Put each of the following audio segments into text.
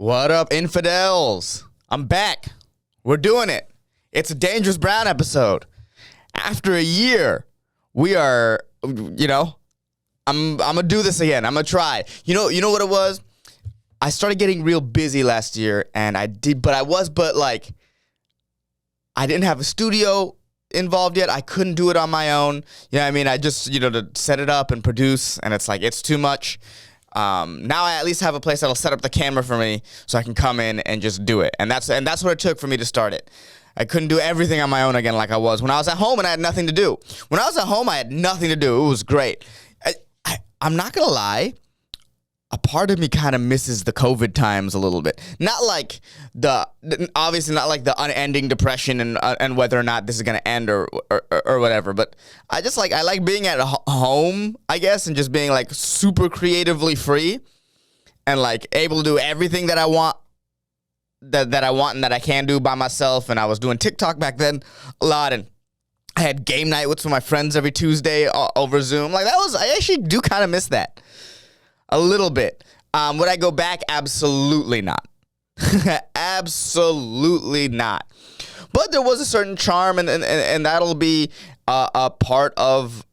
What up, infidels? I'm back. We're doing it. It's a Dangerous Brown episode. After a year, we are, I'm gonna do this again. I'm gonna try. You know what it was? I started getting real busy last year, and I didn't have a studio involved yet. I couldn't do it on my own. You know what I mean? I just, to set it up and produce, and it's too much. Now I at least have a place that'll set up the camera for me so I can come in and just do it. And that's what it took for me to start it. I couldn't do everything on my own again like I was when I was at home and I had nothing to do. When I was at home, I had nothing to do. It was great. I'm not going to lie. A part of me kind of misses the COVID times a little bit. Obviously not like the unending depression and whether or not this is going to end or whatever. But I like being at home, I guess, and just being like super creatively free and like able to do everything that I want, that I want and that I can do by myself. And I was doing TikTok back then a lot, and I had game night with some of my friends every Tuesday over Zoom. I actually do kind of miss that. A little bit. Would I go back? Absolutely not. Absolutely not. But there was a certain charm, and that'll be a part of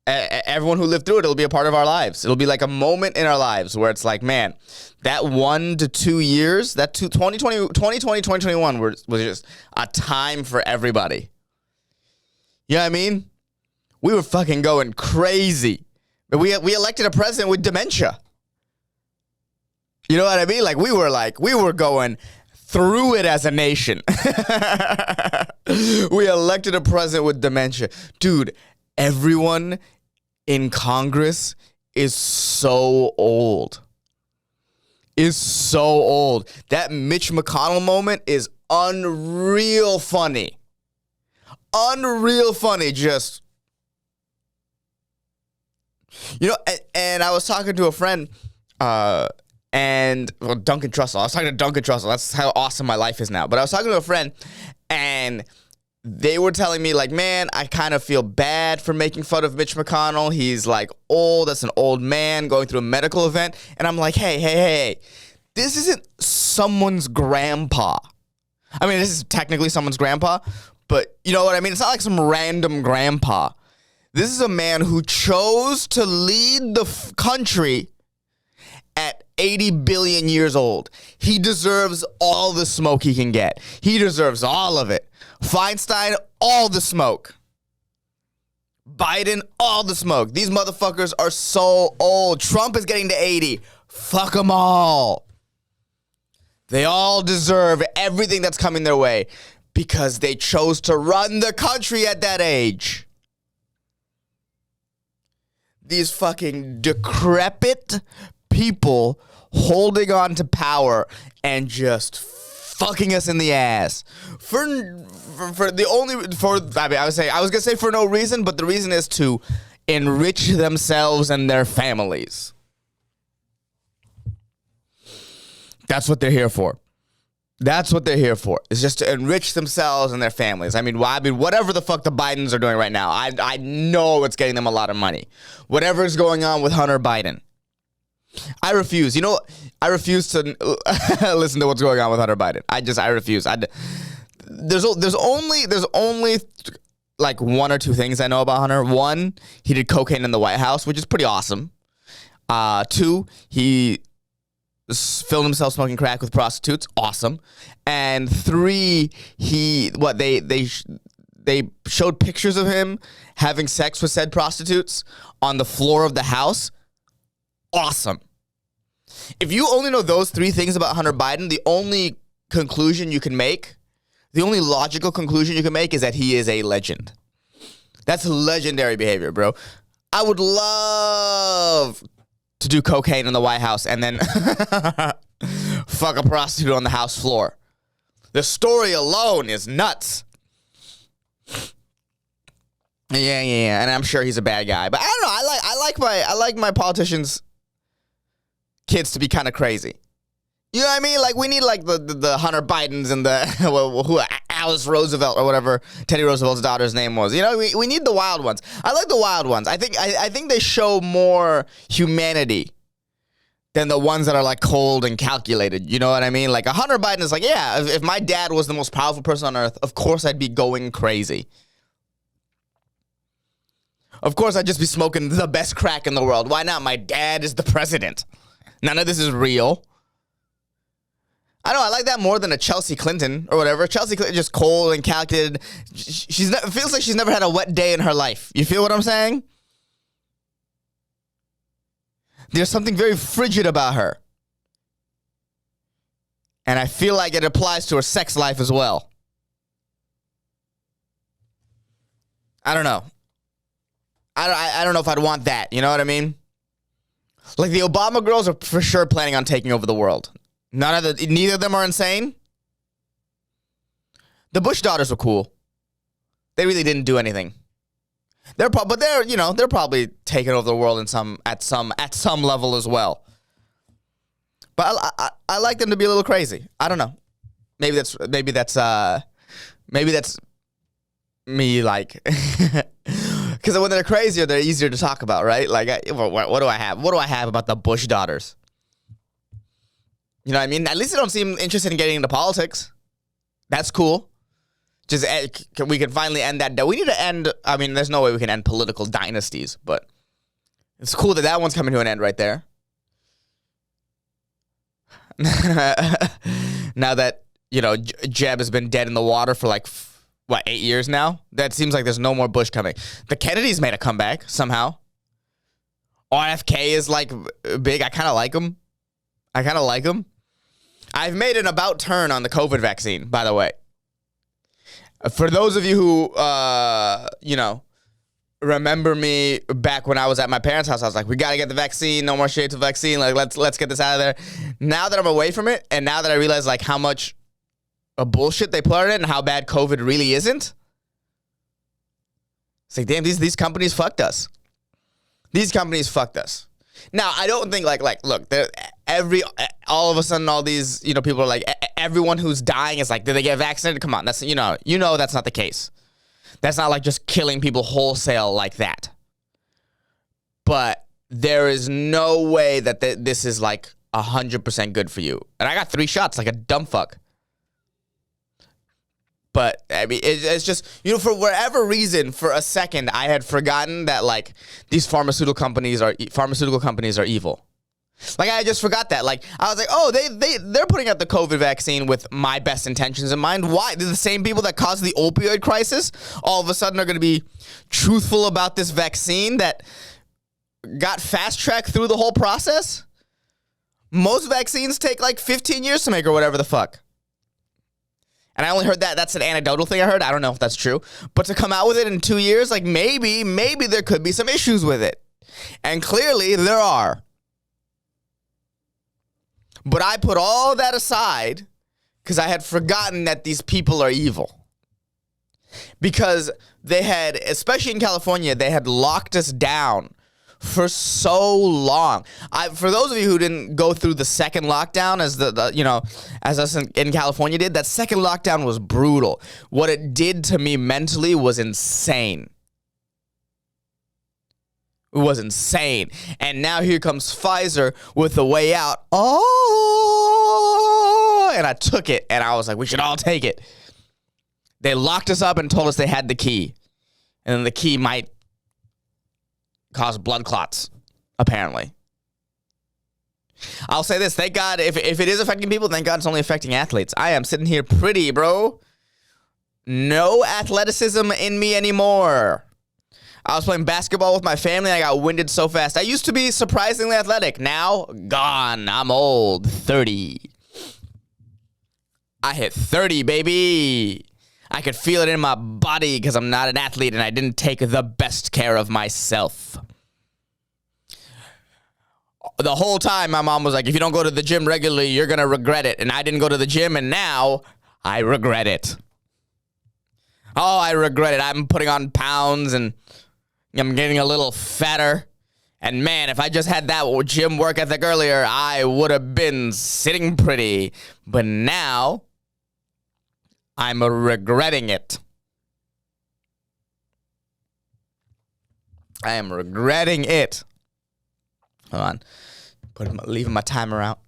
everyone who lived through it. It'll be a part of our lives. It'll be like a moment in our lives where it's like, man, that 1 to 2 years, 2020, 2021 was just a time for everybody. You know what I mean? We were fucking going crazy. But we elected a president with dementia. You know what I mean? We were going through it as a nation. We elected a president with dementia. Dude, everyone in Congress is so old. That Mitch McConnell moment is unreal funny. Just... and I was talking to a friend, Duncan Trussell. I was talking to Duncan Trussell. That's how awesome my life is now. But I was talking to a friend, and they were telling me, man, I kind of feel bad for making fun of Mitch McConnell. He's, old. That's an old man going through a medical event. And I'm like, hey. This isn't someone's grandpa. I mean, this is technically someone's grandpa, but you know what I mean? It's not like some random grandpa. This is a man who chose to lead the country at 80 billion years old. He deserves all the smoke he can get. He deserves all of it. Feinstein, all the smoke. Biden, all the smoke. These motherfuckers are so old. Trump is getting to 80. Fuck them all. They all deserve everything that's coming their way because they chose to run the country at that age. These fucking decrepit people holding on to power and just fucking us in the ass I was gonna say for no reason, but the reason is to enrich themselves and their families. That's what they're here for. It's just to enrich themselves and their families. I mean, whatever the fuck the Bidens are doing right now, I know it's getting them a lot of money. Whatever is going on with Hunter Biden. I refuse. I refuse to listen to what's going on with Hunter Biden. I refuse. There's only one or two things I know about Hunter. One, he did cocaine in the White House, which is pretty awesome. Two, he filmed himself smoking crack with prostitutes. Awesome. And three, they showed pictures of him having sex with said prostitutes on the floor of the House. Awesome. If you only know those three things about Hunter Biden, the only logical conclusion you can make is that he is a legend. That's legendary behavior, bro. I would love to do cocaine in the White House and then fuck a prostitute on the House floor. The story alone is nuts. Yeah, and I'm sure he's a bad guy, but I don't know. I like my politicians' kids to be kind of crazy. You know what I mean? We need the Hunter Bidens and the Alice Roosevelt or whatever Teddy Roosevelt's daughter's name was. We need the wild ones. I like the wild ones. I think they show more humanity than the ones that are like cold and calculated. You know what I mean? Like a Hunter Biden is like, yeah, if my dad was the most powerful person on earth, of course I'd be going crazy. Of course I'd just be smoking the best crack in the world. Why not? My dad is the president. None of this is real. I know, I like that more than a Chelsea Clinton or whatever. Chelsea Clinton just cold and calculated. It feels like she's never had a wet day in her life. You feel what I'm saying? There's something very frigid about her. And I feel like it applies to her sex life as well. I don't know. I don't know if I'd want that. You know what I mean? Like the Obama girls are for sure planning on taking over the world. Neither of them are insane. The Bush daughters were cool. They really didn't do anything. They're probably taking over the world at some level as well. But I like them to be a little crazy. I don't know. Maybe that's me, like, because when they're crazier, they're easier to talk about, right? Like, what do I have? What do I have about the Bush daughters? You know what I mean? At least they don't seem interested in getting into politics. That's cool. Just we can finally end that. We need to end. I mean, there's no way we can end political dynasties, but it's cool that one's coming to an end right there. Now that Jeb has been dead in the water for like 8 years now. That seems like there's no more Bush coming. The Kennedys made a comeback somehow. RFK is like big. I kind of like him. I've made an about turn on the COVID vaccine, by the way. For those of you who, remember me back when I was at my parents' house, I was like, we got to get the vaccine. No more shades of vaccine. Like, let's get this out of there. Now that I'm away from it, and now that I realize like how much bullshit they put in it and how bad COVID really isn't, it's like, damn, these companies fucked us. These companies fucked us. Now, I don't think like look, all of a sudden all these, people are like, everyone who's dying is like, did they get vaccinated? Come on, that's, that's not the case. That's not like just killing people wholesale like that. But there is no way that this is like 100% good for you. And I got 3 shots like a dumb fuck. But I mean, it's just, for whatever reason, for a second, I had forgotten that like these pharmaceutical companies are evil. Like I just forgot that. Like I was like, oh, they're putting out the COVID vaccine with my best intentions in mind. Why? They're the same people that caused the opioid crisis. All of a sudden, are going to be truthful about this vaccine that got fast tracked through the whole process. Most vaccines take like 15 years to make or whatever the fuck. And I only heard that. That's an anecdotal thing I heard. I don't know if that's true. But to come out with it in 2 years, like maybe there could be some issues with it. And clearly there are. But I put all that aside because I had forgotten that these people are evil. Because they had, especially in California, they had locked us down for so long. For those of you who didn't go through the second lockdown as us in California did, that second lockdown was brutal. What it did to me mentally was insane. It was insane. And now here comes Pfizer with the way out. Oh, and I took it and I was like, we should all take it. They locked us up and told us they had the key. And then the key might cause blood clots, apparently. I'll say this, thank God, if it is affecting people, thank God it's only affecting athletes. I am sitting here pretty, bro. No athleticism in me anymore. I was playing basketball with my family, and I got winded so fast. I used to be surprisingly athletic. Now, gone. I'm old. 30. I hit 30, baby. I could feel it in my body because I'm not an athlete and I didn't take the best care of myself. The whole time, my mom was like, if you don't go to the gym regularly, you're going to regret it. And I didn't go to the gym, and now I regret it. Oh, I regret it. I'm putting on pounds, and I'm getting a little fatter. And man, if I just had that gym work ethic earlier, I would have been sitting pretty. But now I'm regretting it. I am regretting it. Hold on. leaving my timer out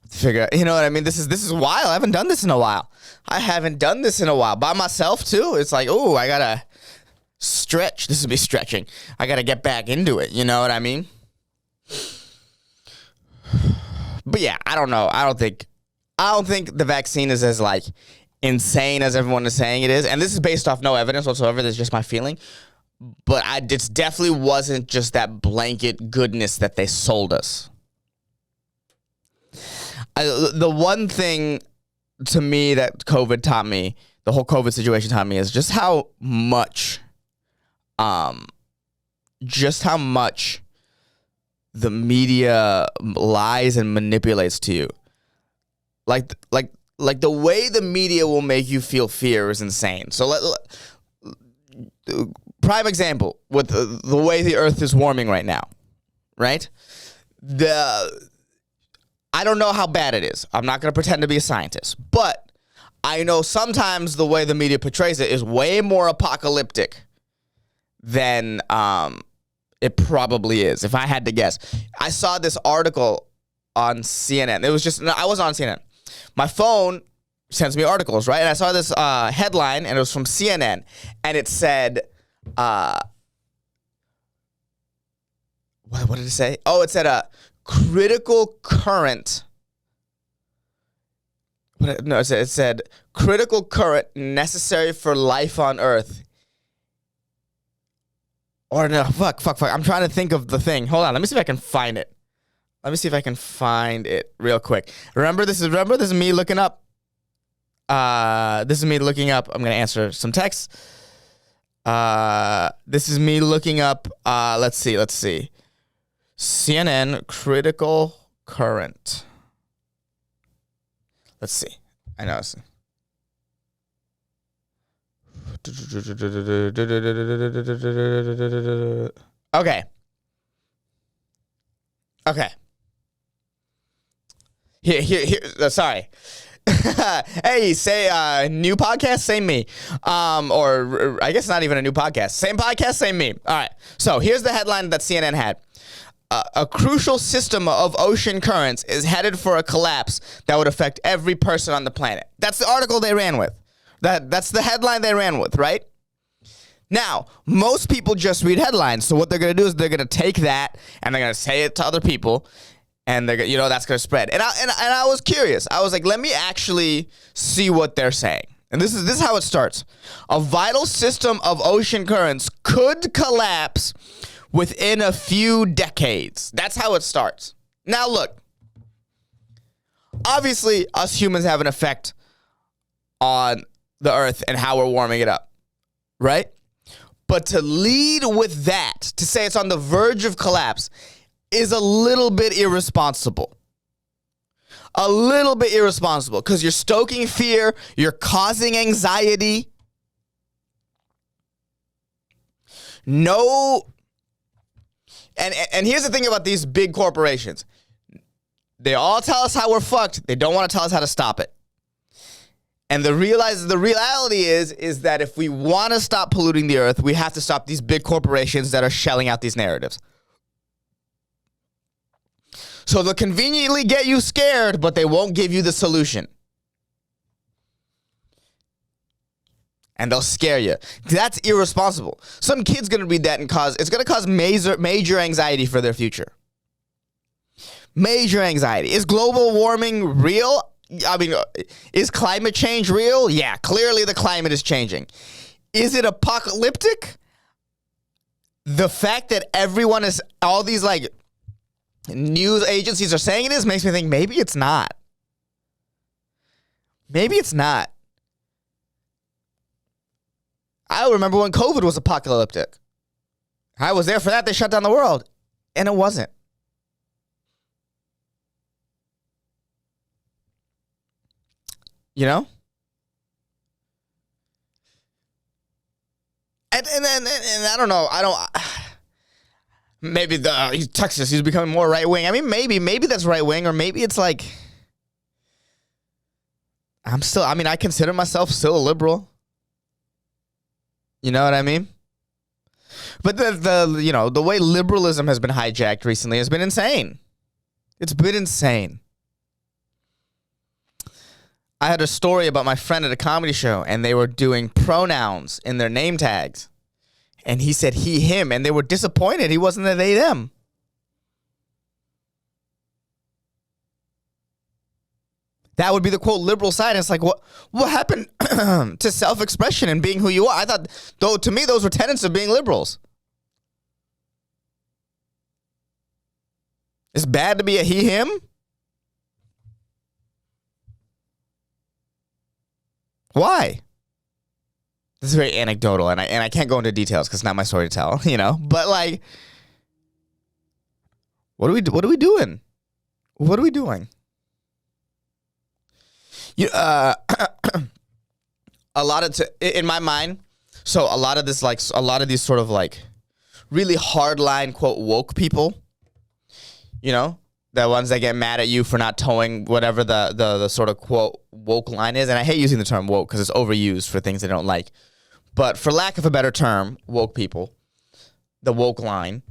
to figure out, you know what I mean? This is wild. I haven't done this in a while. By myself too. It's like, oh, I gotta stretch. This would be stretching. I gotta get back into it. You know what I mean? But yeah, I don't know. I don't think the vaccine is as like insane as everyone is saying it is. And this is based off no evidence whatsoever. This is just my feeling. But it definitely wasn't just that blanket goodness that they sold us. The one thing to me that COVID taught me, the whole COVID situation taught me, is just how much the media lies and manipulates to you. Like the way the media will make you feel fear is insane. So prime example with the way the earth is warming right now, right? I don't know how bad it is. I'm not going to pretend to be a scientist, but I know sometimes the way the media portrays it is way more apocalyptic than it probably is, if I had to guess. I saw this article on CNN. I wasn't on CNN. My phone sends me articles, right? And I saw this headline, and it was from CNN, and it said, what did it say? Oh, it said a critical current. It said critical current necessary for life on Earth. Or no, fuck. I'm trying to think of the thing. Hold on, let me see if I can find it. Real quick. Remember, this is me looking up. I'm gonna answer some texts. This is me looking up. Let's see. CNN critical current. Let's see. I know. Okay. Here. Sorry. Hey, say new podcast, same me. Or I guess not even a new podcast. Same podcast, same me. All right. So here's the headline that CNN had. A crucial system of ocean currents is headed for a collapse that would affect every person on the planet. That's the article they ran with. That's the headline they ran with, right? Now, most people just read headlines. So what they're going to do is they're going to take that and they're going to say it to other people, and they're that's going to spread. And I was curious. I was like, let me actually see what they're saying. And this is how it starts. A vital system of ocean currents could collapse within a few decades. That's how it starts. Now, look. Obviously, us humans have an effect on the earth and how we're warming it up, right? But to lead with that, to say it's on the verge of collapse, is a little bit irresponsible. Because you're stoking fear, you're causing anxiety. No. And here's the thing about these big corporations. They all tell us how we're fucked. They don't want to tell us how to stop it. And the reality is that if we want to stop polluting the earth, we have to stop these big corporations that are shelling out these narratives. So they'll conveniently get you scared, but they won't give you the solution. And they'll scare you. That's irresponsible. Some kid's going to read that and it's going to cause major anxiety for their future. Major anxiety. Is global warming real? I mean, is climate change real? Yeah, clearly the climate is changing. Is it apocalyptic? The fact that all these like news agencies are saying it is makes me think maybe it's not. I remember when COVID was apocalyptic. I was there for that. They shut down the world. And it wasn't. You know? And I don't know. Maybe Texas, he's becoming more right wing. I mean, maybe that's right wing, or maybe it's like I consider myself still a liberal. You know what I mean? But the way liberalism has been hijacked recently has been insane. It's been insane. I had a story about my friend at a comedy show, and they were doing pronouns in their name tags. And he said he, him, and they were disappointed he wasn't a they, them. That would be the, quote, liberal side. And it's like, what happened to self-expression and being who you are? I thought, though, to me, those were tenets of being liberals. It's bad to be a he, him? Why? This is very anecdotal, and I can't go into details because it's not my story to tell, you know? But, like, what are we doing? What are we doing? A lot of, in my mind, so a lot of this, like, a lot of these sort of, like, really hardline, quote, woke people, you know, the ones that get mad at you for not towing whatever the sort of, quote, woke line is. And I hate using the term woke because it's overused for things they don't like. But for lack of a better term, woke people, the woke line,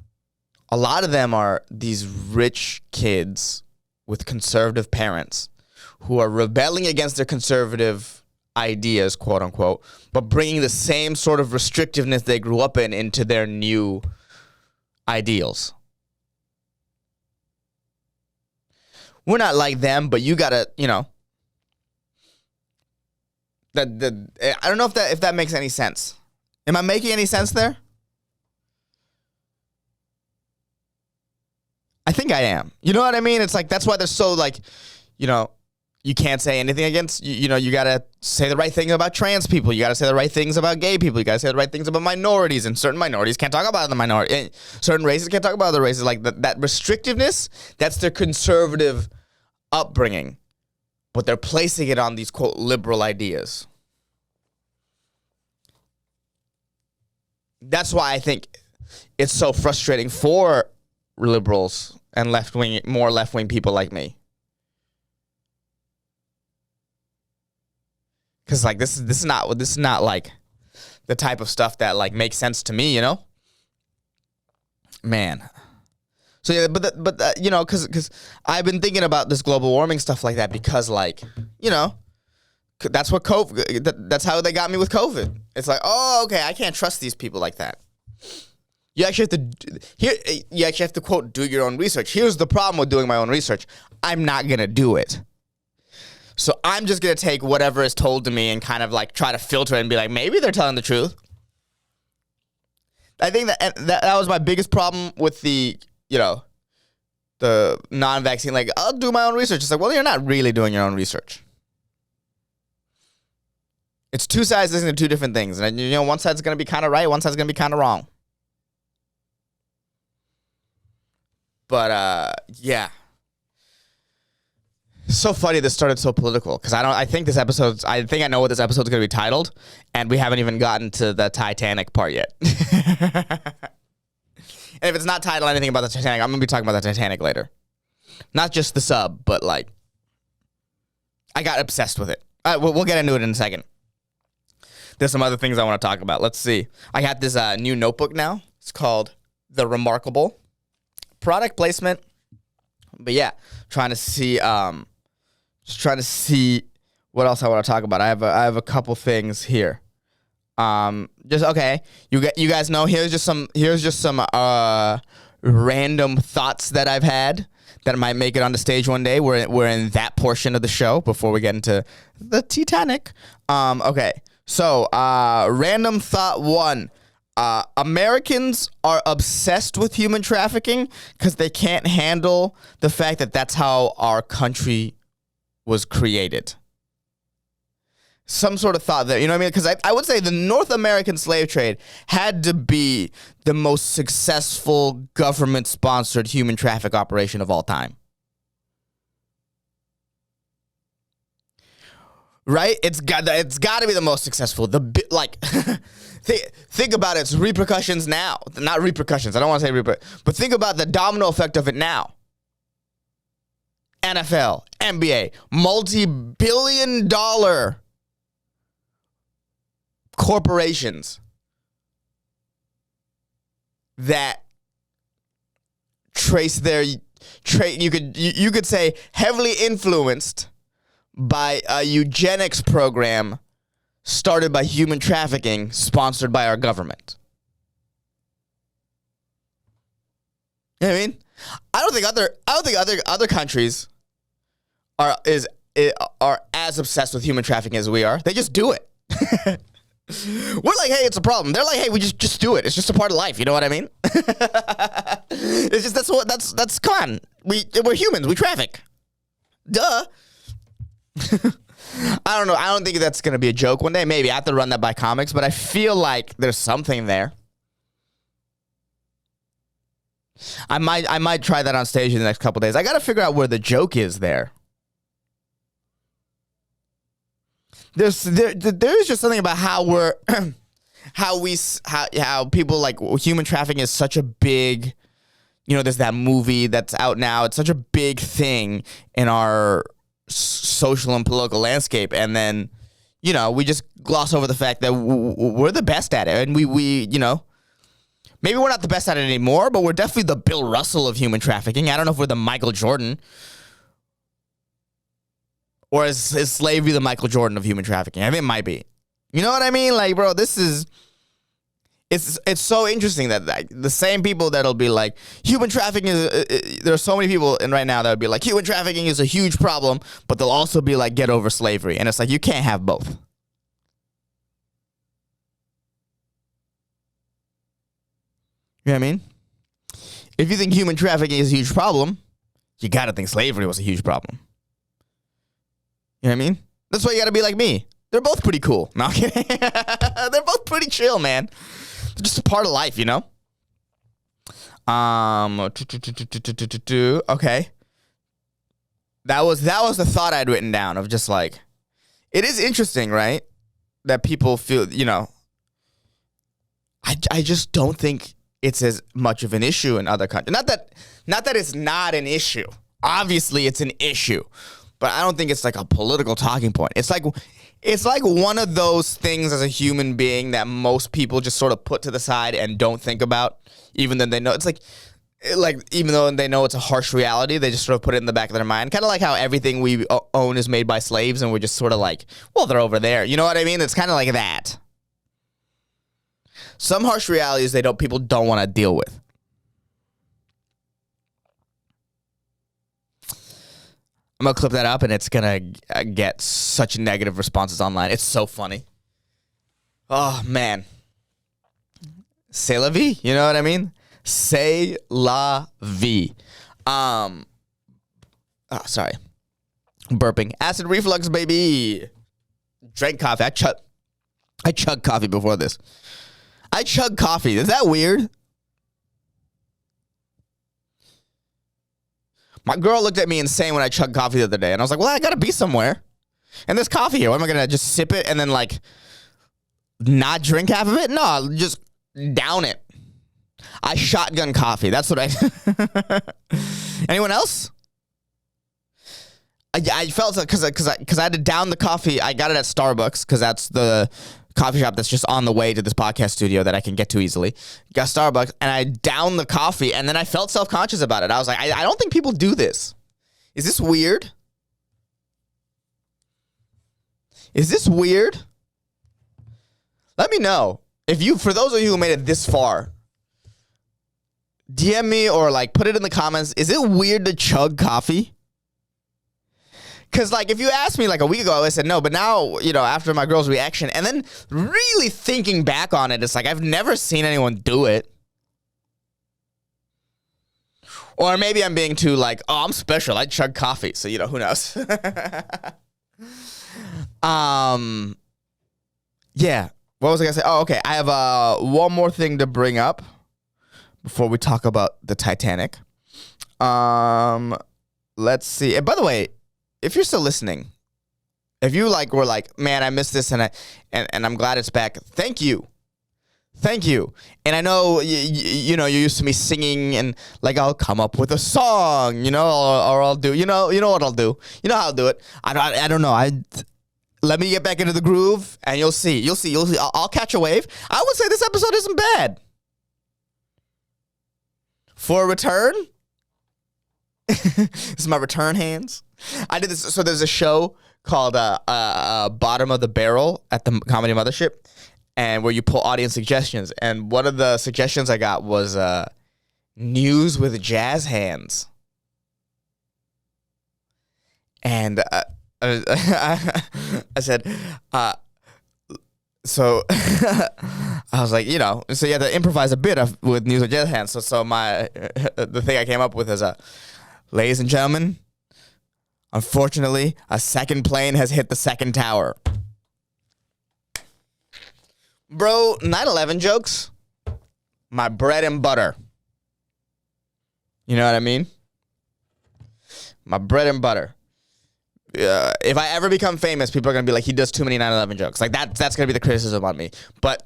a lot of them are these rich kids with conservative parents who are rebelling against their conservative ideas, quote unquote, but bringing the same sort of restrictiveness they grew up in into their new ideals. We're not like them, but you gotta, you know, I don't know if that makes any sense. Am I making any sense there? I think I am. You know what I mean? It's like, that's why they're so, like, you know, you can't say anything against, you know, you got to say the right thing about trans people. You got to say the right things about gay people. You got to say the right things about minorities, and certain minorities can't talk about the minority. Certain races can't talk about other races. Like that restrictiveness, that's their conservative upbringing, but they're placing it on these, quote, liberal ideas. That's why I think it's so frustrating for liberals and more left-wing people like me. Because, like, this is not like the type of stuff that, like, makes sense to me, you know? Man. So yeah, but you know, because I've been thinking about this global warming stuff like that because, like, you know, that's what COVID. That's how they got me with COVID. It's like, oh, okay, I can't trust these people like that. You actually have to quote, do your own research. Here's the problem with doing my own research. I'm not gonna do it. So I'm just gonna take whatever is told to me and kind of like try to filter it and be like, maybe they're telling the truth. I think that was my biggest problem with the, you know, the non-vaccine. Like, I'll do my own research. It's like, well, you're not really doing your own research. It's two sides listening to two different things. And, you know, one side's going to be kind of right, one side's going to be kind of wrong. But, yeah. It's so funny this started so political because I think I know what this episode's going to be titled, and we haven't even gotten to the Titanic part yet. And if it's not titled anything about the Titanic, I'm going to be talking about the Titanic later. Not just the sub, but, like, I got obsessed with it. We'll get into it in a second. There's some other things I want to talk about. Let's see. I got this new notebook now. It's called The Remarkable. Product placement. But yeah, trying to see what else I want to talk about. I have a couple things here. Just okay. You guys know here's just some random thoughts that I've had that might make it on the stage one day. We're in that portion of the show before we get into the Titanic. Okay. So, random thought one. Americans are obsessed with human trafficking because they can't handle the fact that that's how our country was created. Some sort of thought there, you know what I mean? Because I would say the North American slave trade had to be the most successful government-sponsored human traffic operation of all time. Right? It's got to be the most successful. Think about its repercussions now. Not repercussions. I don't want to say repercussions. But think about the domino effect of it now. NFL, NBA, multi-billion-dollar corporations that trace their you could say heavily influenced by a eugenics program started by human trafficking, sponsored by our government. You know what I mean? I don't think other countries are as obsessed with human trafficking as we are. They just do it. We're like, hey, it's a problem. They're like, hey, we just do it. It's just a part of life. You know what I mean? It's just that's come on. We're humans. We traffic. Duh. I don't know. I don't think that's gonna be a joke one day. Maybe I have to run that by comics, but I feel like there's something there. I might try that on stage in the next couple of days. I got to figure out where the joke is there. There's just something about how we're how people like human trafficking is such a big, there's that movie that's out now. It's such a big thing in our social and political landscape, and then we just gloss over the fact that we're the best at it, and we maybe we're not the best at it anymore, but we're definitely the Bill Russell of human trafficking. I don't know if we're the Michael Jordan. Or is slavery the Michael Jordan of human trafficking? I think it might be. You know what I mean? Like, bro, it's so interesting that the same people that'll be like, human trafficking there are so many people in right now that would be like, human trafficking is a huge problem, but they'll also be like, get over slavery. And it's like, you can't have both. You know what I mean? If you think human trafficking is a huge problem, you gotta think slavery was a huge problem. You know what I mean? That's why you gotta be like me. They're both pretty cool. No, I'm kidding. They're both pretty chill, man. They're just a part of life, Okay. That was the thought I'd written down of just like, it is interesting, right? That people feel, I just don't think it's as much of an issue in other countries. Not that it's not an issue. Obviously, it's an issue. But I don't think it's like a political talking point. It's like one of those things as a human being that most people just sort of put to the side and don't think about, even though they know it's like even though they know it's a harsh reality, they just sort of put it in the back of their mind. Kind of like how everything we own is made by slaves, and we're just sort of like, well, they're over there. You know what I mean? It's kind of like that. Some harsh realities people don't want to deal with. I'm going to clip that up, and it's going to get such negative responses online. It's so funny. Oh, man. C'est la vie. You know what I mean? C'est la vie. Sorry. Burping. Acid reflux, baby. Drank coffee. I chugged coffee before this. I chugged coffee. Is that weird? My girl looked at me insane when I chugged coffee the other day, and I was like, well, I gotta be somewhere. And there's coffee here. What am I gonna just sip it and then like not drink half of it? No, just down it. I shotgun coffee. That's what I Anyone else? I felt because I had to down the coffee. I got it at Starbucks because that's the coffee shop that's just on the way to this podcast studio that I can get to easily. Got Starbucks, and I downed the coffee, and then I felt self-conscious about it. I was like, I don't think people do this. Is this weird? Is this weird? Let me know. For those of you who made it this far, DM me or like put it in the comments. Is it weird to chug coffee? Because, like, if you asked me, like, a week ago, I would have said no. But now, after my girl's reaction, and then really thinking back on it, it's like, I've never seen anyone do it. Or maybe I'm being too, like, oh, I'm special. I chug coffee. So, who knows? Yeah. What was I going to say? Oh, okay. I have one more thing to bring up before we talk about the Titanic. Let's see. And by the way, if you're still listening, if you were like, man, I missed this and I'm glad it's back. Thank you. And I know you're used to me singing and like I'll come up with a song, or I'll do, you know what I'll do. You know how I'll do it. I don't know. Let me get back into the groove and you'll see. I'll catch a wave. I would say this episode isn't bad. For a return, This is my return hands. I did this. So there's a show called Bottom of the Barrel at the Comedy Mothership, and where you pull audience suggestions. And one of the suggestions I got was news with jazz hands. And I said, so I was like, so you have to improvise a bit with news with jazz hands. So the thing I came up with is, ladies and gentlemen, unfortunately, a second plane has hit the second tower. Bro, 9/11 jokes, my bread and butter. You know what I mean? My bread and butter. If I ever become famous, people are going to be like, he does too many 9/11 jokes. Like, that's going to be the criticism on me. But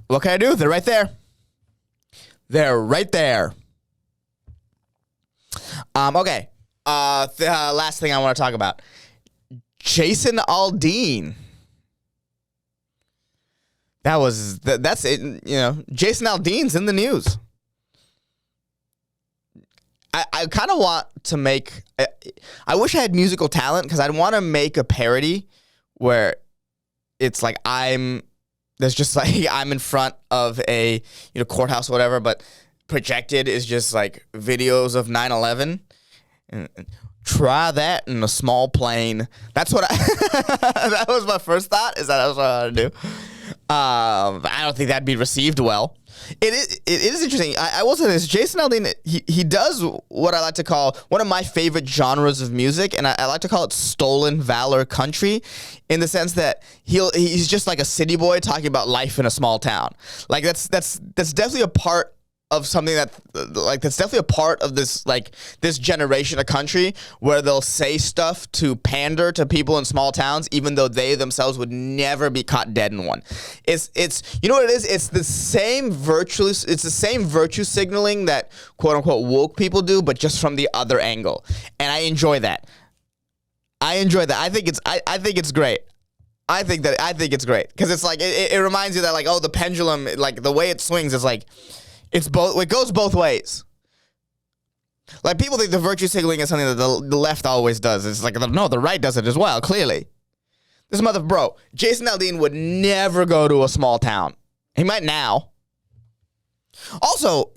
what can I do? They're right there. They're right there. Okay. The last thing I want to talk about. Jason Aldean. That's it. Jason Aldean's in the news. I kind of want to make, I wish I had musical talent, because I'd want to make a parody where it's like I'm in front of a courthouse or whatever, but projected is just like videos of 9/11. And try that in a small plane. That's what that was my first thought, is that was what I want to do. I don't think that'd be received well. It is interesting. I will say this: Jason Aldean, he does what I like to call one of my favorite genres of music, and I like to call it stolen valor country, in the sense that he's just like a city boy talking about life in a small town. Like that's definitely a part of something that's definitely a part of this generation of country, where they'll say stuff to pander to people in small towns, even though they themselves would never be caught dead in one. It's you know what it is? It's the same virtue signaling that quote unquote woke people do, but just from the other angle. And I enjoy that. I think it's great. I think it's great, because it's like it reminds you that, like, oh, the pendulum, like the way it swings is like, it goes both ways. Like, people think the virtue signaling is something that the left always does. It's like, no, the right does it as well, clearly. Jason Aldean would never go to a small town. He might now. Also,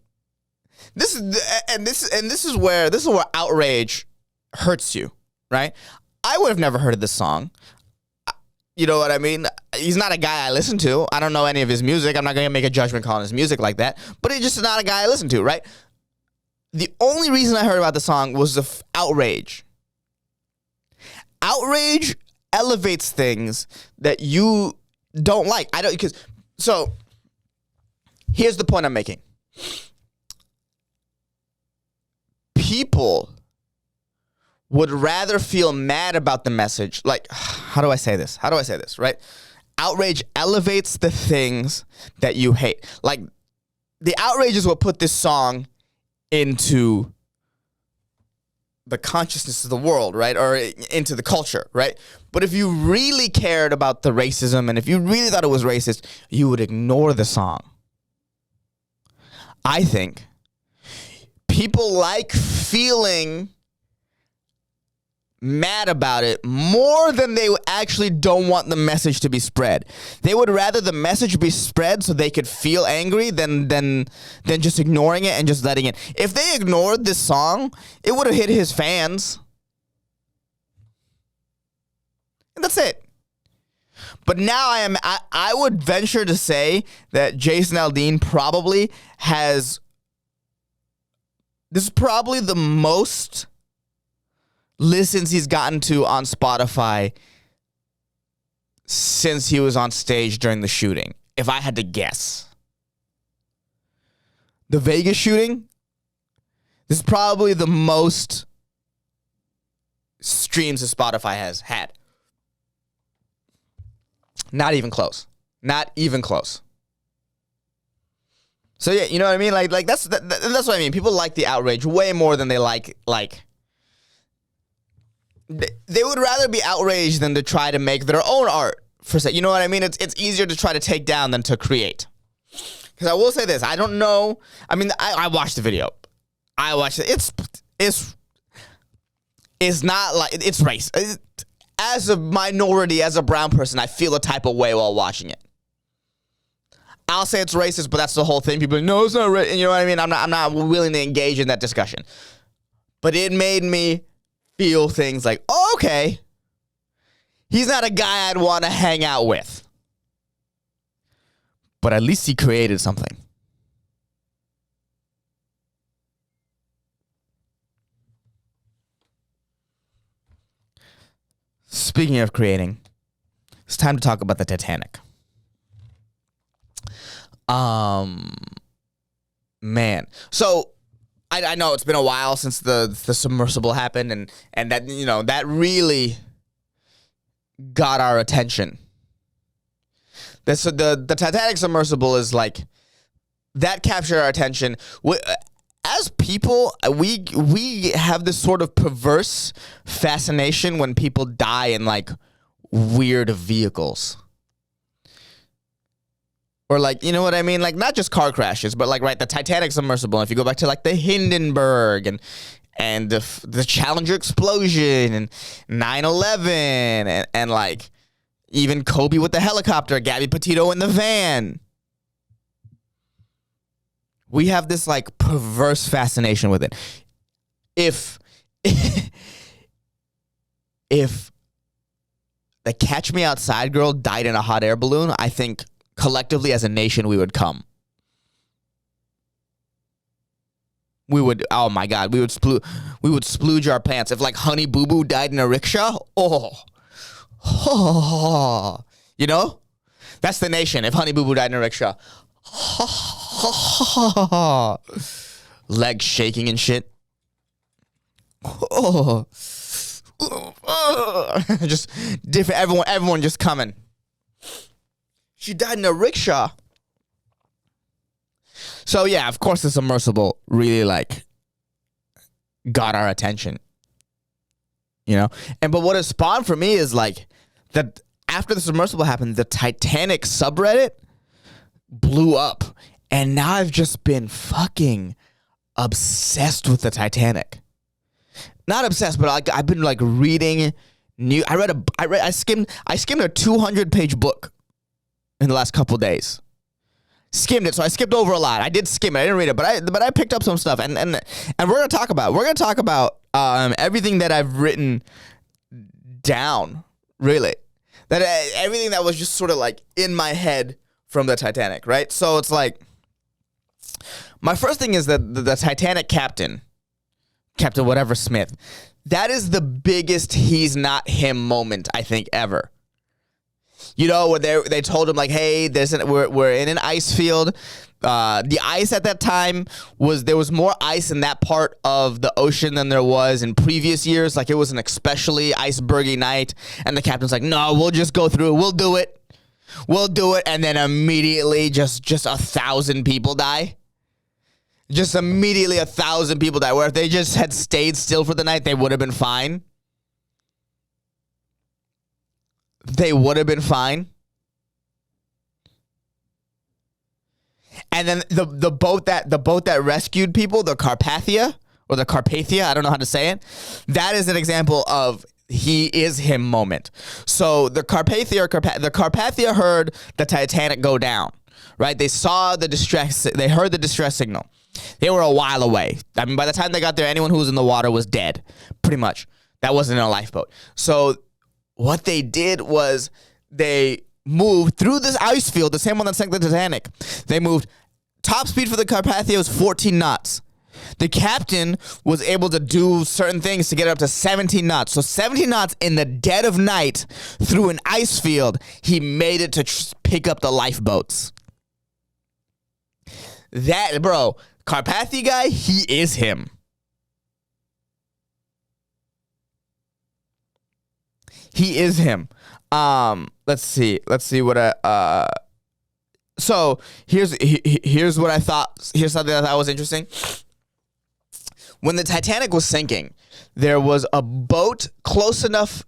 this is where outrage hurts you, right? I would have never heard of this song. You know what I mean? He's not a guy I listen to. I don't know any of his music. I'm not going to make a judgment call on his music like that. But he's just not a guy I listen to, right? The only reason I heard about the song was the outrage. Outrage elevates things that you don't like. So here's the point I'm making. People would rather feel mad about the message. Like, how do I say this, right? Outrage elevates the things that you hate. Like, the outrage is what put this song into the consciousness of the world, right? Or into the culture, right? But if you really cared about the racism, and if you really thought it was racist, you would ignore the song. I think people like feeling mad about it more than they actually don't want the message to be spread. They would rather the message be spread so they could feel angry than just ignoring it and just letting it. If they ignored this song, it would have hit his fans. And that's it. But now I would venture to say that Jason Aldean probably has, this is probably the most listens he's gotten to on Spotify since he was on stage during the shooting, if I had to guess. The Vegas shooting, this is probably the most streams that Spotify has had. Not even close. Not even close. So yeah, you know what I mean? Like that's what I mean. People like the outrage way more than they like. They would rather be outraged than to try to make their own art. You know what I mean? It's easier to try to take down than to create. Because I will say this, I don't know. I mean, I watched the video. I watched it. It's is not like, it's race. As a minority, as a brown person, I feel a type of way while watching it. I'll say it's racist, but that's the whole thing. People are like, no, it's not racist. You know what I mean? I'm not willing to engage in that discussion. But it made me feel things like, oh, okay, he's not a guy I'd want to hang out with. But at least he created something. Speaking of creating, it's time to talk about the Titanic. Man. So I know it's been a while since the submersible happened, and that, you know, that got our attention. The Titanic submersible is like, that captured our attention. As people, we have this sort of perverse fascination when people die in like weird vehicles. Or like, you know what I mean? Like, not just car crashes, but like, right, the Titanic submersible. If you go back to like the Hindenburg and the Challenger explosion and 9/11 and like even Kobe with the helicopter, Gabby Petito in the van. We have this like perverse fascination with it. If the Catch Me Outside girl died in a hot air balloon, I think collectively as a nation we would come. We would, oh my God, we would splooge our pants. If like Honey Boo Boo died in a rickshaw, you know? That's the nation. If Honey Boo Boo died in a rickshaw. Legs shaking and shit. Just different. Everyone just coming. She died in a rickshaw. So yeah, of course the submersible really like got our attention. You know? But what it spawned for me is like that after the submersible happened, the Titanic subreddit blew up. And now I've just been fucking obsessed with the Titanic. Not obsessed, but like I've been like reading new. I skimmed a 200-page book in the last couple days. Skimmed it, so I skipped over a lot. I did skim it. I didn't read it, but I picked up some stuff, and we're gonna talk about everything that I've written down. Really, that everything that was just sort of like in my head from the Titanic, right? So it's like, my first thing is that the Titanic Captain whatever Smith, that is the biggest he's not him moment, I think, ever. You know, where they told him like, hey, we're in an ice field. The ice at that time there was more ice in that part of the ocean than there was in previous years. Like, it was an especially icebergy night, and the captain's like, no, we'll just go through it. We'll do it. And then immediately just 1,000 people die. Just immediately 1,000 people die. Where if they just had stayed still for the night, they would have been fine. They would have been fine. And then the boat that rescued people, the Carpathia, I don't know how to say it. That is an example of he is him moment. So the Carpathia heard the Titanic go down, right? They heard the distress signal. They were a while away. I mean, by the time they got there, anyone who was in the water was dead, pretty much. That wasn't in a lifeboat. So what they did was they moved through this ice field, the same one that sank the Titanic. They moved, top speed for the Carpathia was 14 knots. The captain was able to do certain things to get it up to 17 knots. So 17 knots in the dead of night through an ice field, he made it to pick up the lifeboats. That, bro, Carpathia guy, he is him. He is him. Let's see what so here's what I thought. Here's something that I thought was interesting. When the Titanic was sinking, there was a boat close enough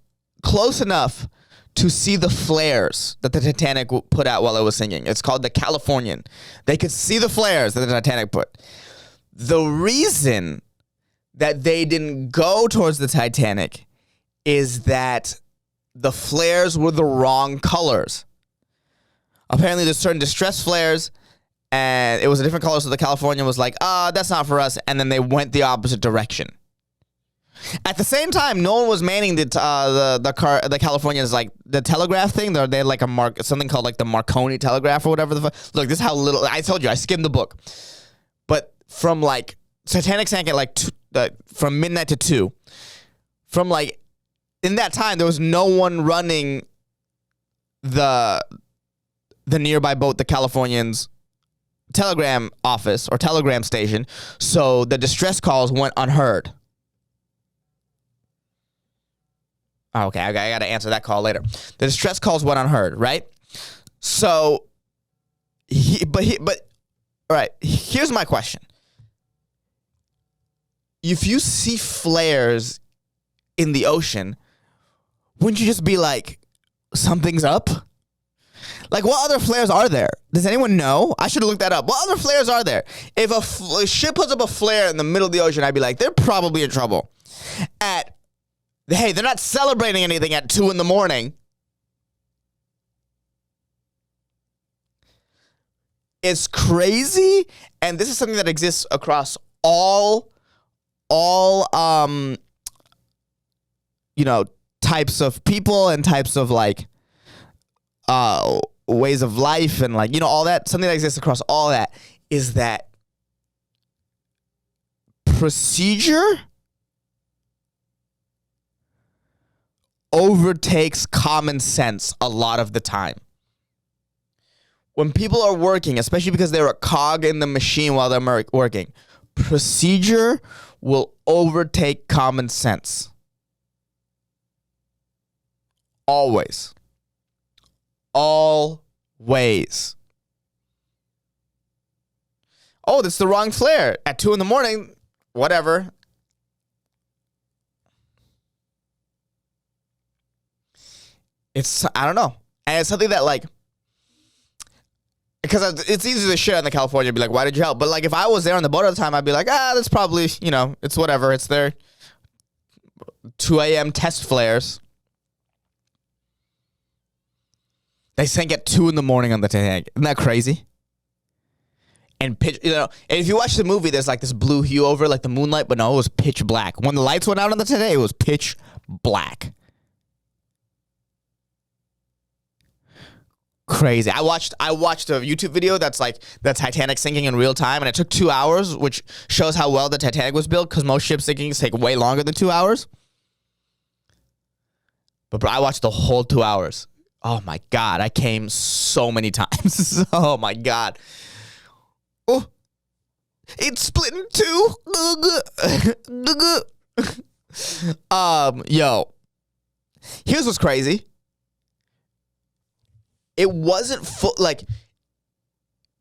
to see the flares that the Titanic put out while it was sinking. It's called the Californian. They could see the flares that the Titanic put. The reason that they didn't go towards the Titanic is that the flares were the wrong colors. Apparently, there's certain distress flares, and it was a different color, so the Californian was like, that's not for us, and then they went the opposite direction. At the same time, no one was manning the Californians, like the telegraph thing. They had like something called like the Marconi telegraph or whatever. Look, this is how little I told you. I skimmed the book, but from like Titanic sank at like from midnight to 2. From like in that time, there was no one running the nearby boat, the Californians telegram office or telegram station, so the distress calls went unheard. Okay, I got to answer that call later. The distress calls went unheard, right? So, all right, here's my question. If you see flares in the ocean, wouldn't you just be like, something's up? Like, what other flares are there? Does anyone know? I should have looked that up. What other flares are there? If a ship puts up a flare in the middle of the ocean, I'd be like, they're probably in trouble. Hey, they're not celebrating anything at 2 a.m. It's crazy, and this is something that exists across all types of people and types of like ways of life and like, all that. Something that exists across all that is that procedure overtakes common sense a lot of the time. When people are working, especially because they're a cog in the machine while they're working, procedure will overtake common sense. Always. Always. Oh, that's the wrong flare. At 2 a.m, whatever. I don't know. And it's something that, like, because it's easy to share in the California and be like, why did you help? But, like, if I was there on the boat at the time, I'd be like, that's probably, it's whatever. It's their 2 a.m. test flares. They sank at 2 a.m. on the Titanic. Isn't that crazy? And and if you watch the movie, there's like this blue hue over like the moonlight, but no, it was pitch black. When the lights went out on the Titanic, it was pitch black. Crazy. I watched a YouTube video that's like the Titanic sinking in real time, and it took 2 hours, which shows how well the Titanic was built, because most ship sinkings take way longer than 2 hours. But bro, I watched the whole 2 hours. Oh my God, I came so many times. Oh my God. Oh, it's split in 2. Yo, here's what's crazy. It wasn't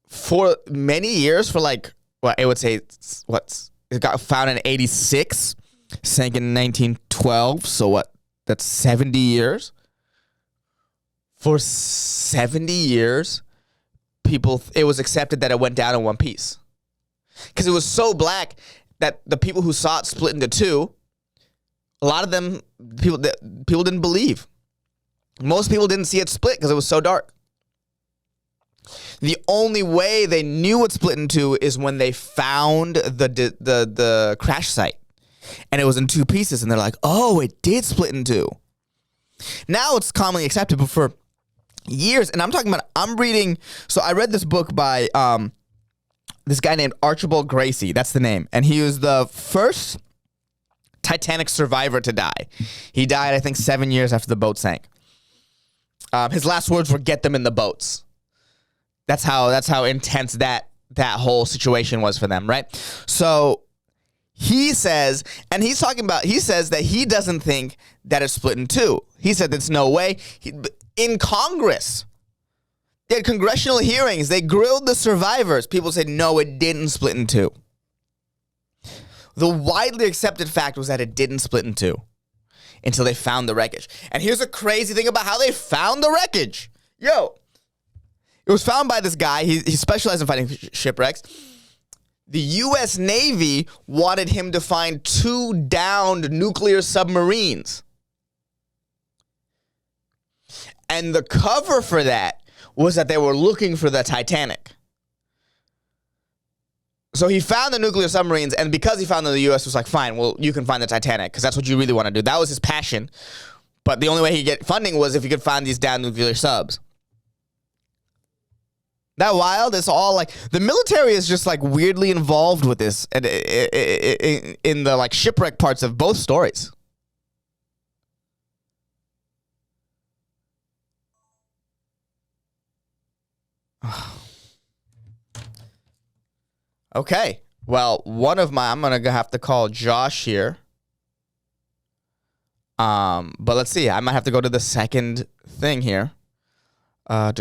for many years, for like, what I would say, it got found in 86, sank in 1912. So what? That's 70 years. For 70 years, it was accepted that it went down in one piece. Because it was so black that the people who saw it split into 2, a lot of them, people didn't believe. Most people didn't see it split because it was so dark. The only way they knew it split in 2 is when they found the crash site. And it was in 2 pieces, and they're like, oh, it did split in 2. Now it's commonly accepted, but for years, and I'm reading, so I read this book by this guy named Archibald Gracie, that's the name, and he was the first Titanic survivor to die. He died, I think, 7 years after the boat sank. His last words were, "Get them in the boats." That's how intense that whole situation was for them, right? So he says, and he says that he doesn't think that it's split in 2. He said there's no way. In Congress, they had congressional hearings. They grilled the survivors. People said, no, it didn't split in 2. The widely accepted fact was that it didn't split in 2 until they found the wreckage. And here's a crazy thing about how they found the wreckage. Yo, it was found by this guy. He specialized in finding shipwrecks. The U.S. Navy wanted him to find 2 downed nuclear submarines. And the cover for that was that they were looking for the Titanic. So he found the nuclear submarines, and because he found them, the U.S. was like, fine, well, you can find the Titanic, because that's what you really want to do. That was his passion. But the only way he could get funding was if he could find these downed nuclear subs. That wild? It's all like, the military is just like weirdly involved with this and in the like shipwreck parts of both stories. Okay. Well, I'm going to have to call Josh here. But let's see. I might have to go to the second thing here. That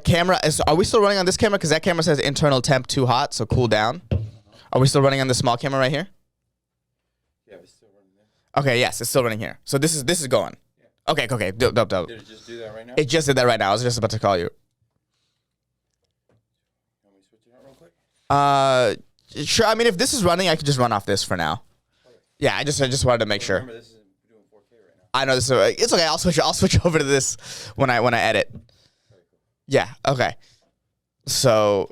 camera is. Are we still running on this camera? Because that camera says internal temp too hot, so cool down. Are we still running on the small camera right here? Yeah, we're still running there. Okay, yes, it's still running here. So this is going. Yeah. Okay. Dope. Did it just do that right now? It just did that right now. I was just about to call you. Can we switch it out real quick? Sure. I mean, if this is running, I could just run off this for now. Okay. Yeah, I just wanted to make sure. Remember, this is doing 4K right now. I know this. It's okay. I'll switch over to this when I edit. Yeah. Okay. So,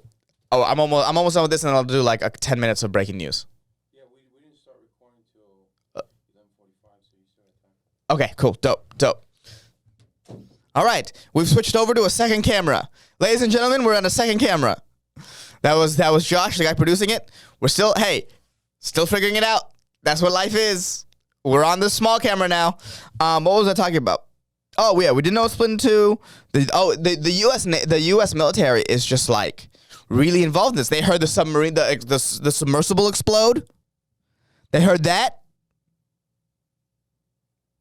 I'm almost done with this, and then I'll do like 10 minutes of breaking news. Yeah, we didn't start recording until 11:45, so you still have time. Okay. Cool. Dope. All right. We've switched over to a second camera, ladies and gentlemen. We're on a second camera. That was Josh, the guy producing it. We're still figuring it out. That's what life is. We're on this small camera now. What was I talking about? Oh yeah, we didn't know it split in two. The U.S. military is just like really involved in this. They heard the submarine, the submersible explode. They heard that.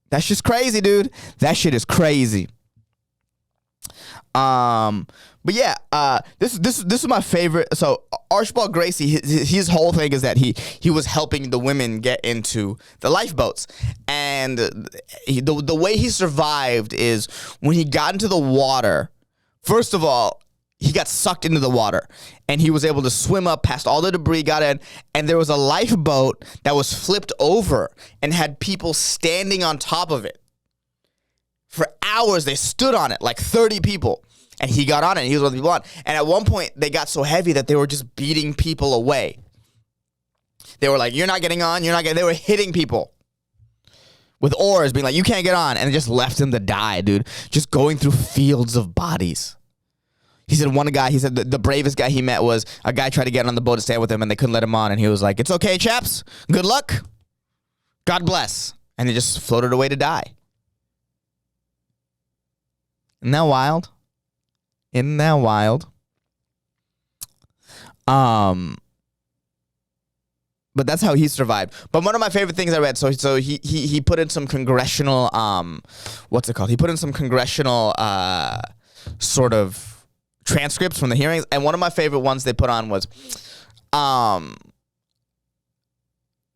That's just crazy, dude. That shit is crazy. But yeah, this is my favorite. So Archibald Gracie, his whole thing is that he was helping the women get into the lifeboats, and the way he survived is when he got into the water. First of all, he got sucked into the water, and he was able to swim up past all the debris, got in, and there was a lifeboat that was flipped over and had people standing on top of it. For hours, they stood on it, like 30 people. And he got on it, and he was one of the people on. And at one point, they got so heavy that they were just beating people away. They were like, you're not getting on, They were hitting people with oars, being like, you can't get on. And it just left him to die, dude. Just going through fields of bodies. He said the bravest guy he met was a guy tried to get on the boat to stay with him, and they couldn't let him on. And he was like, it's okay, chaps. Good luck. God bless. And they just floated away to die. Isn't that wild? But that's how he survived. But one of my favorite things I read, so he put in some congressional, what's it called? He put in some congressional sort of transcripts from the hearings, and one of my favorite ones they put on was, there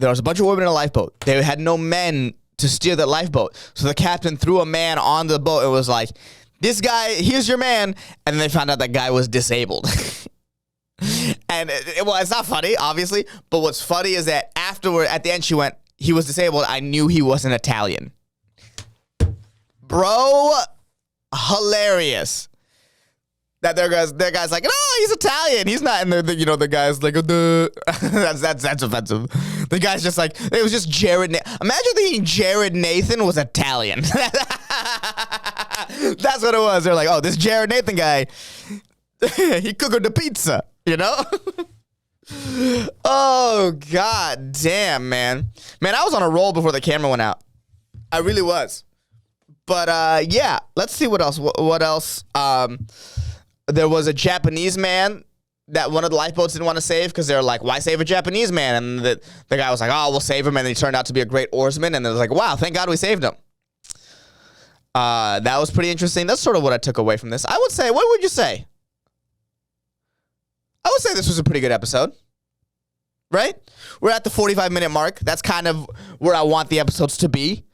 was a bunch of women in a lifeboat. They had no men to steer the lifeboat, so the captain threw a man on the boat and was like, this guy, here's your man. And then they found out that guy was disabled. And, it's not funny, obviously. But what's funny is that afterward, at the end, she went, he was disabled. I knew he wasn't Italian. Bro, hilarious. That their guy's like, no, he's Italian. He's not. And the guy's like, that's offensive. The guy's just like, it was just Jared. Imagine thinking Jared Nathan was Italian. That's what it was. They're like, oh, this Jared Nathan guy, he cooked the pizza, Oh, god damn, man. Man, I was on a roll before the camera went out. I really was. But, yeah, let's see what else. What else? There was a Japanese man that one of the lifeboats didn't want to save because they're like, why save a Japanese man? And the guy was like, oh, we'll save him. And he turned out to be a great oarsman. And it was like, wow, thank God we saved him. That was pretty interesting. That's sort of what I took away from this. I would say, what would you say? I would say this was a pretty good episode. right? We're at the 45-minute mark. That's kind of where I want the episodes to be.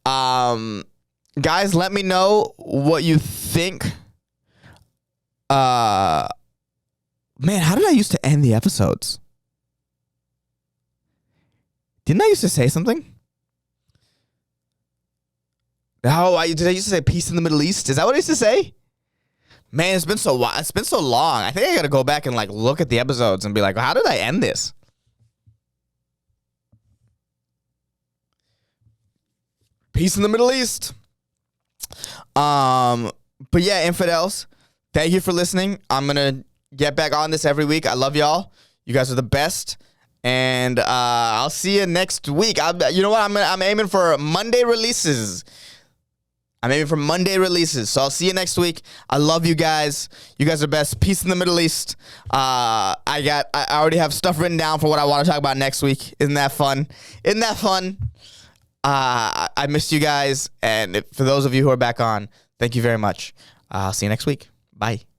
Guys, let me know what you think. Man, how did I used to end the episodes? Didn't I used to say something? Did I used to say peace in the Middle East? Is that what I used to say? Man, it's been so long. I think I got to go back and like look at the episodes and be like, how did I end this? Peace in the Middle East. But yeah, infidels, thank you for listening. I'm gonna get back on this every week. I love y'all. You guys are the best. And I'll see you next week. You know what? I'm aiming for Monday releases. So I'll see you next week. I love you guys. You guys are best. Peace in the Middle East. I already have stuff written down for what I want to talk about next week. Isn't that fun? I missed you guys. And for those of you who are back on, thank you very much. I'll see you next week. Bye.